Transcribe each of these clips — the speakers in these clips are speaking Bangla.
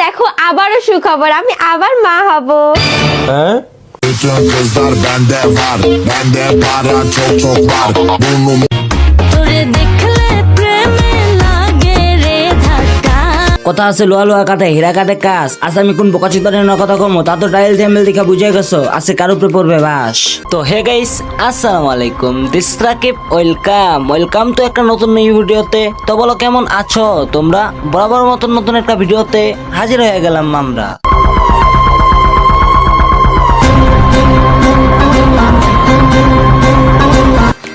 দেখো আবারও সুখবর, আমি আবার মা হব। হ্যাঁ Bütün kızlar bende var. Bende para çok çok var. Burnum কথা আছে লোহা লোহা কাটে হীরা কাটে কাজ। আজ আমি কোন বোকাচিতার কথা কমো তা তো টাইল থ্যাম্বেল দেখা বুঝে গেছো, আছে কার উপরে পড়বে বাস। তো হে গাইস, আসসালামু আলাইকুম, দিস রাকিব, ওয়েলকাম তো একটা নতুন নিউ ভিডিওতে। তো বলো কেমন আছো তোমরা? বরাবর মতন নতুন একটা ভিডিওতে হাজির হয়ে গেলাম আমরা।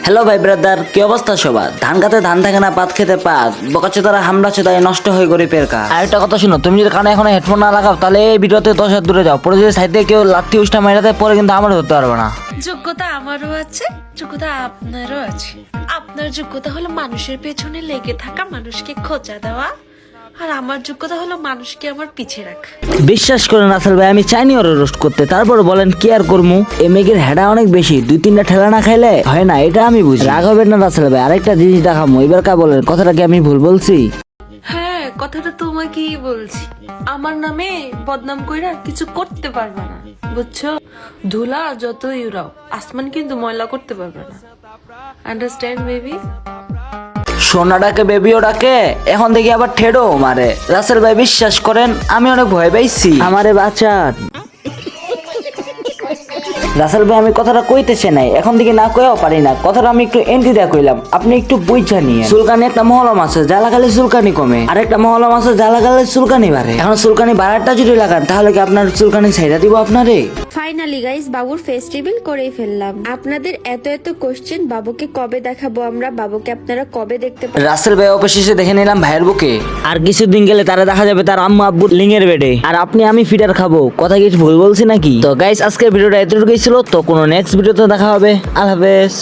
হ্যালো ভাই ব্রাদার, কি অবস্থা সবার? ধান কাতে ধান থাকে না, পাত খেতে পাত, বোকাচোদারা হামলা চোদায় নষ্ট হয়ে গরিবের কাজ। আর একটা কথা শুনো, তুমি যদি কানে এখন হেডফোন না লাগাও তাহলে এই ভিডিওতে 10 হাত দূরে যাও। পরে যদি সাইডে কেউ লাঠি উষ্টা মেরাতে পরে কিন্তু আমার ধরতে পারবে না। যোগ্যতা আমারও আছে, যোগ্যতা আপনারও আছে। আপনার যোগ্যতা হলো মানুষের পেছনে লেগে থাকা, মানুষকে খোঁচা দেওয়া, আর আমার যোগ্যতা হলো মানুষকে আমার পিছে রাখা। বিশ্বাস করেন রাসেল ভাই, আমি চাইনি ওর রোস্ট করতে, তারপর বলেন কি আর করমু। এ মেঘের হেডা অনেক বেশি, 2-3টা ঠেলা না খাইলে হয় না, এটা আমি বুঝি। রাগ হবেন না রাসেল ভাই, আরেকটা জিনিস দেখামো, এবার কা বলেন কথাটা কি আমি ভুল বলছি? হ্যাঁ, কথাটা তোমাকেই বলছি। আমার নামে বদনাম কইরা কিছু করতে পারবে না, বুঝছো? ধুলা যতই উড়াও, আসমান কিন্তু ময়লা করতে পারবে না। Understand baby? সোনা ডাকে বেবিও ডাকে, এখন দেখি আবার ঠেডো মারে। রাসেল ভাই বিশ্বাস করেন আমি অনেক ভয় পাইছি, আমারে বাঁচান। রাসেল ভাই আমি কথাটা কইতেছে নাই, এখন থেকে না কইও পারি না, কথাটা আমি একটু এন্টি দেয়া কইলাম, আপনি একটু বুঝা নিয়ে। চুলকানি একটা মহলম আছে, যা লাগালে চুলকানি কমে, আর একটা মহলম আছে যা লাগালে চুলকানি বাড়ে। এখন চুলকানি বাড়ারটা যদি লাগান তাহলে কি আপনার চুলকানি ছাইড়া দিব আপনারে? ফাইনালি গাইস, বাবুর ফেস রিভিল করেই ফেললাম। আপনাদের এত এত কোশ্চেন, বাবুকে কবে দেখাবো আমরা, বাবুকে আপনারা কবে দেখতে পাবেন? রাসেল ভাই অবশেষে দেখে নিলাম ভাইয়ের বুকে, আর কিছুদিন গেলে তারা দেখা যাবে তার আম্মু আব্বু লিঙ্গের বেডে, আর আপনি আমি ফিডার খাবো। কথা কি ভুল বলছি নাকি? তো গাইস আজকের ভিডিওটা এতটুকুই ছিল, তো কোনো নেক্সট ভিডিওতে দেখা হবে। আল্লাহ হাফেজ।